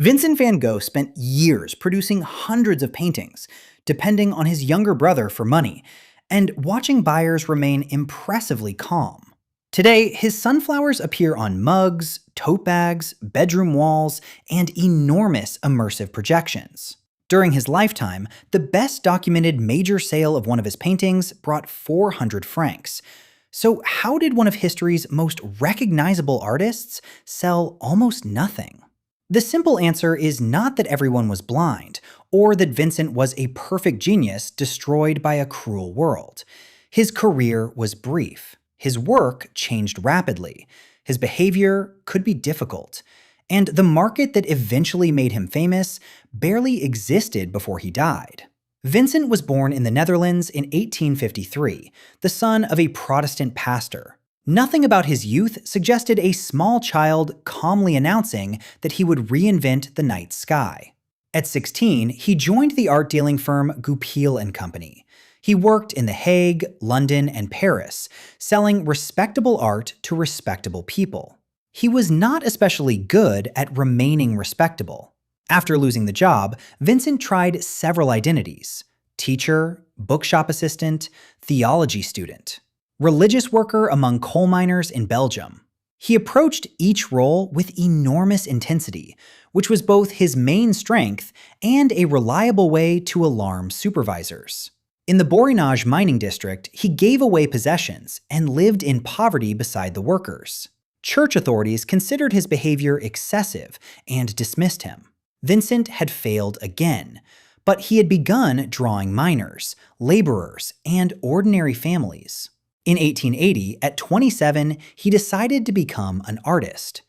Vincent van Gogh spent years producing hundreds of paintings, depending on his younger brother for money, and watching buyers remain impressively calm. Today, his sunflowers appear on mugs, tote bags, bedroom walls, and enormous immersive projections. During his lifetime, the best documented major sale of one of his paintings brought 400 francs. So how did one of history's most recognizable artists sell almost nothing? The simple answer is not that everyone was blind, or that Vincent was a perfect genius destroyed by a cruel world. His career was brief. His work changed rapidly. His behavior could be difficult. And the market that eventually made him famous barely existed before he died. Vincent was born in the Netherlands in 1853, the son of a Protestant pastor. Nothing about his youth suggested a small child calmly announcing that he would reinvent the night sky. At 16, he joined the art dealing firm Goupil & Company. He worked in The Hague, London, and Paris, selling respectable art to respectable people. He was not especially good at remaining respectable. After losing the job, Vincent tried several identities: teacher, bookshop assistant, theology student, religious worker among coal miners in Belgium. He approached each role with enormous intensity, which was both his main strength and a reliable way to alarm supervisors. In the Borinage mining district, he gave away possessions and lived in poverty beside the workers. Church authorities considered his behavior excessive and dismissed him. Vincent had failed again, but he had begun drawing miners, laborers, and ordinary families. In 1880, at 27, he decided to become an artist.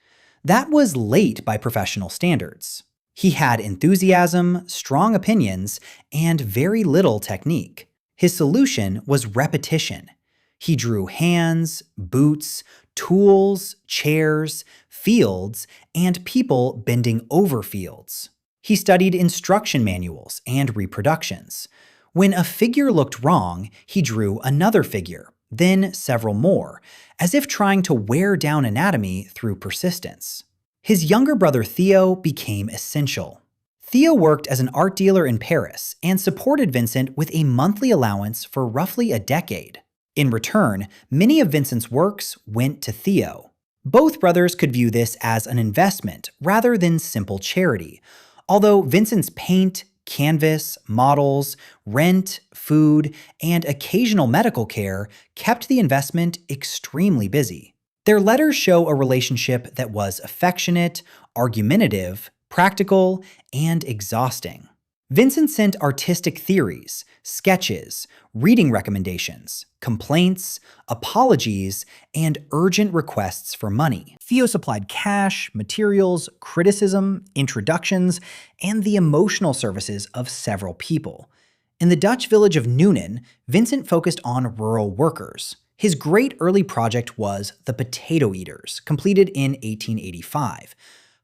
That was late by professional standards. He had enthusiasm, strong opinions, and very little technique. His solution was repetition. He drew hands, boots, tools, chairs, fields, and people bending over fields. He studied instruction manuals and reproductions. When a figure looked wrong, he drew another figure, then several more, as if trying to wear down anatomy through persistence. His younger brother Theo became essential. Theo worked as an art dealer in Paris and supported Vincent with a monthly allowance for roughly a decade. In return, many of Vincent's works went to Theo. Both brothers could view this as an investment rather than simple charity, although Vincent's paint, canvas, models, rent, food, and occasional medical care kept the investment extremely busy. Their letters show a relationship that was affectionate, argumentative, practical, and exhausting. Vincent sent artistic theories, sketches, reading recommendations, complaints, apologies, and urgent requests for money. Theo supplied cash, materials, criticism, introductions, and the emotional services of several people. In the Dutch village of Noonan, Vincent focused on rural workers. His great early project was The Potato Eaters, completed in 1885.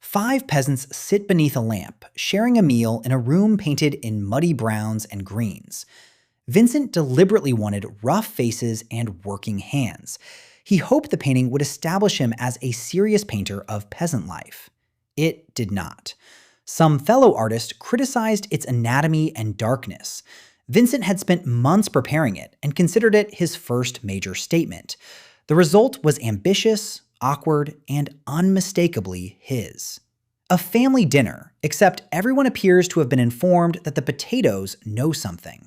5 peasants sit beneath a lamp, sharing a meal in a room painted in muddy browns and greens. Vincent deliberately wanted rough faces and working hands. He hoped the painting would establish him as a serious painter of peasant life. It did not. Some fellow artists criticized its anatomy and darkness. Vincent had spent months preparing it and considered it his first major statement. The result was ambitious, awkward, and unmistakably his. A family dinner, except everyone appears to have been informed that the potatoes know something.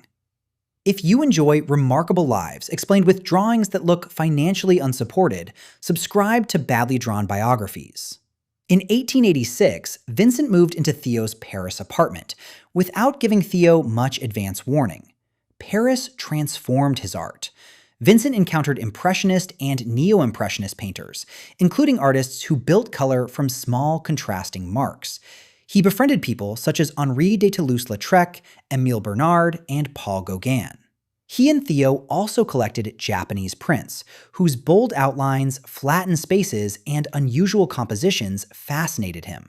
If you enjoy remarkable lives explained with drawings that look financially unsupported, subscribe to Badly Drawn Biographies. In 1886, Vincent moved into Theo's Paris apartment, without giving Theo much advance warning. Paris transformed his art. Vincent encountered Impressionist and Neo-Impressionist painters, including artists who built color from small contrasting marks. He befriended people such as Henri de Toulouse-Lautrec, Émile Bernard, and Paul Gauguin. He and Theo also collected Japanese prints, whose bold outlines, flattened spaces, and unusual compositions fascinated him.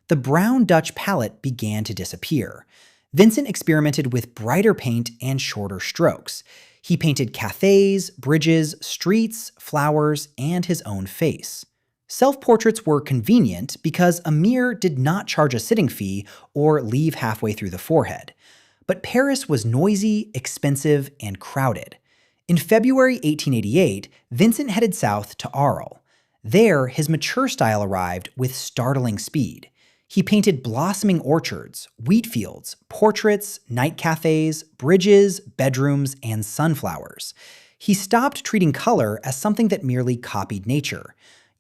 The brown Dutch palette began to disappear. Vincent experimented with brighter paint and shorter strokes. He painted cafes, bridges, streets, flowers, and his own face. Self-portraits were convenient because a mirror did not charge a sitting fee or leave halfway through the forehead. But Paris was noisy, expensive, and crowded. In February 1888, Vincent headed south to Arles. There, his mature style arrived with startling speed. He painted blossoming orchards, wheat fields, portraits, night cafes, bridges, bedrooms, and sunflowers. He stopped treating color as something that merely copied nature.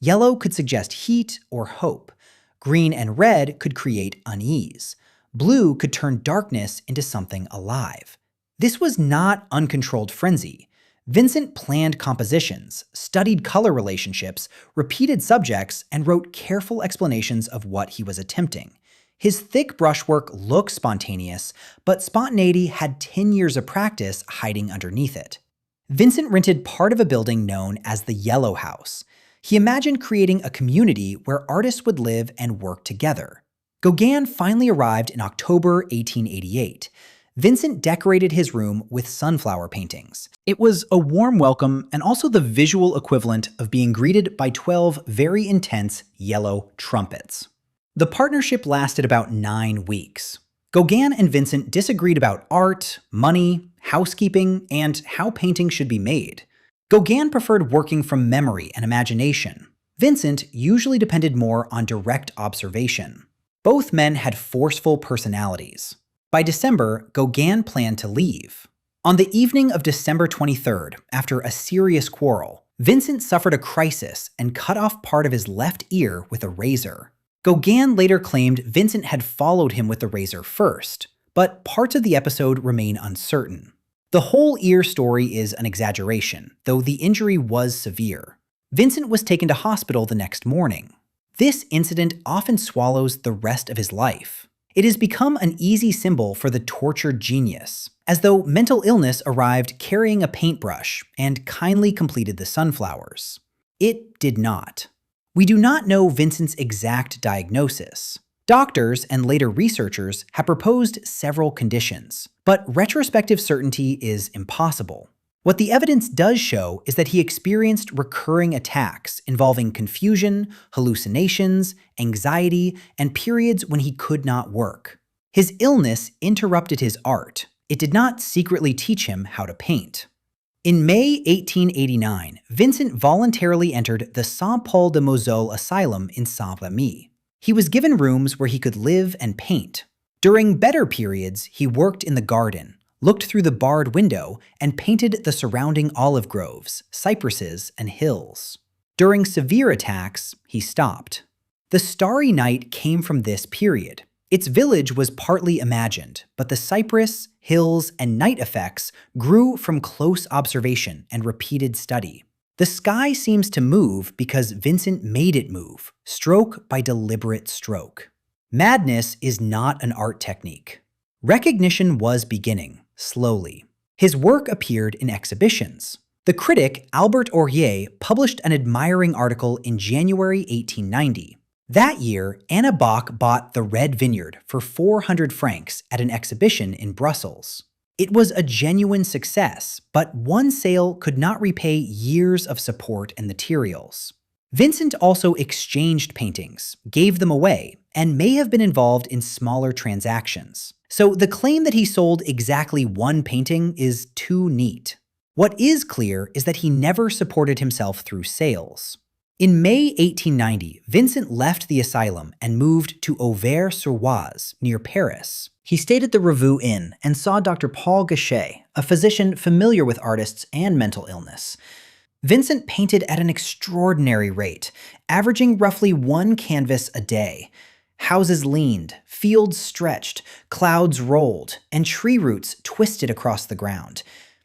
Yellow could suggest heat or hope. Green and red could create unease. Blue could turn darkness into something alive. This was not uncontrolled frenzy. Vincent planned compositions, studied color relationships, repeated subjects, and wrote careful explanations of what he was attempting. His thick brushwork looked spontaneous, but spontaneity had 10 years of practice hiding underneath it. Vincent rented part of a building known as the Yellow House. He imagined creating a community where artists would live and work together. Gauguin finally arrived in October 1888. Vincent decorated his room with sunflower paintings. It was a warm welcome and also the visual equivalent of being greeted by 12 very intense yellow trumpets. The partnership lasted about 9 weeks. Gauguin and Vincent disagreed about art, money, housekeeping, and how paintings should be made. Gauguin preferred working from memory and imagination. Vincent usually depended more on direct observation. Both men had forceful personalities. By December, Gauguin planned to leave. On the evening of December 23rd, after a serious quarrel, Vincent suffered a crisis and cut off part of his left ear with a razor. Gauguin later claimed Vincent had followed him with the razor first, but parts of the episode remain uncertain. The whole ear story is an exaggeration, though the injury was severe. Vincent was taken to hospital the next morning. This incident often swallows the rest of his life. It has become an easy symbol for the tortured genius, as though mental illness arrived carrying a paintbrush and kindly completed the sunflowers. It did not. We do not know Vincent's exact diagnosis. Doctors and later researchers have proposed several conditions, but retrospective certainty is impossible. What the evidence does show is that he experienced recurring attacks involving confusion, hallucinations, anxiety, and periods when he could not work. His illness interrupted his art. It did not secretly teach him how to paint. In May 1889, Vincent voluntarily entered the Saint-Paul-de-Moselle Asylum in Saint-Rémy. He was given rooms where he could live and paint. During better periods, he worked in the garden, looked through the barred window, and painted the surrounding olive groves, cypresses, and hills. During severe attacks, he stopped. The Starry Night came from this period. Its village was partly imagined, but the cypress, hills, and night effects grew from close observation and repeated study. The sky seems to move because Vincent made it move, stroke by deliberate stroke. Madness is not an art technique. Recognition was beginning. Slowly. His work appeared in exhibitions. The critic Albert Aurier published an admiring article in January 1890. That year, Anna Bach bought The Red Vineyard for 400 francs at an exhibition in Brussels. It was a genuine success, but one sale could not repay years of support and materials. Vincent also exchanged paintings, gave them away, and may have been involved in smaller transactions. So the claim that he sold exactly one painting is too neat. What is clear is that he never supported himself through sales. In May 1890, Vincent left the asylum and moved to Auvers-sur-Oise, near Paris. He stayed at the Revue Inn and saw Dr. Paul Gauguin, a physician familiar with artists and mental illness. Vincent painted at an extraordinary rate, averaging roughly 1 canvas a day. Houses leaned, fields stretched, clouds rolled, and tree roots twisted across the ground.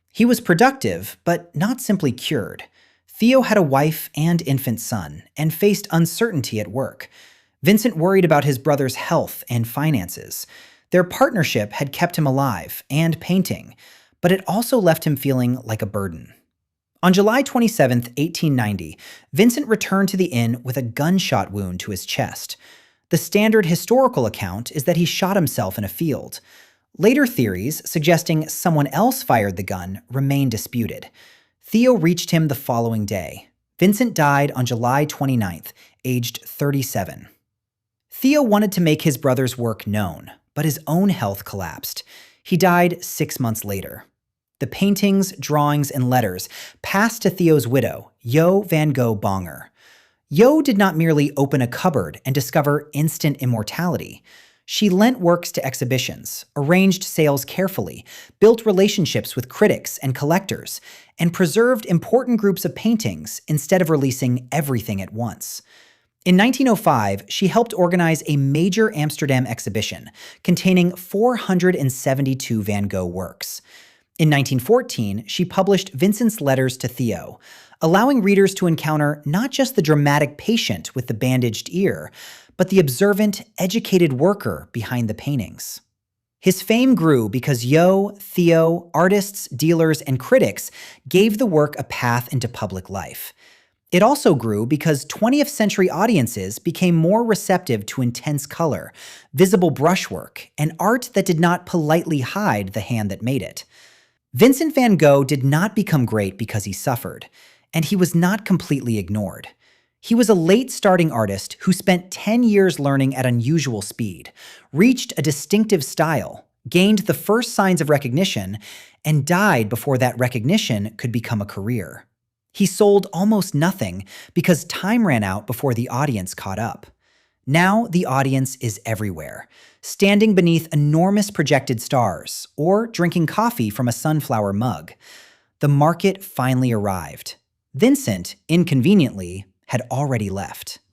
He was productive, but not simply cured. Theo had a wife and infant son, and faced uncertainty at work. Vincent worried about his brother's health and finances. Their partnership had kept him alive and painting, but it also left him feeling like a burden. On July 27, 1890, Vincent returned to the inn with a gunshot wound to his chest. The standard historical account is that he shot himself in a field. Later theories, suggesting someone else fired the gun, remain disputed. Theo reached him the following day. Vincent died on July 29, aged 37. Theo wanted to make his brother's work known, but his own health collapsed. He died 6 months later. The paintings, drawings, and letters passed to Theo's widow, Jo van Gogh-Bonger. Jo did not merely open a cupboard and discover instant immortality. She lent works to exhibitions, arranged sales carefully, built relationships with critics and collectors, and preserved important groups of paintings instead of releasing everything at once. In 1905, she helped organize a major Amsterdam exhibition containing 472 Van Gogh works. In 1914, she published Vincent's letters to Theo, allowing readers to encounter not just the dramatic patient with the bandaged ear, but the observant, educated worker behind the paintings. His fame grew because Jo, Theo, artists, dealers, and critics gave the work a path into public life. It also grew because 20th century audiences became more receptive to intense color, visible brushwork, and art that did not politely hide the hand that made it. Vincent van Gogh did not become great because he suffered, and he was not completely ignored. He was a late starting artist who spent 10 years learning at unusual speed, reached a distinctive style, gained the first signs of recognition, and died before that recognition could become a career. He sold almost nothing because time ran out before the audience caught up. Now the audience is everywhere, standing beneath enormous projected stars or drinking coffee from a sunflower mug. The market finally arrived. Vincent, inconveniently, had already left.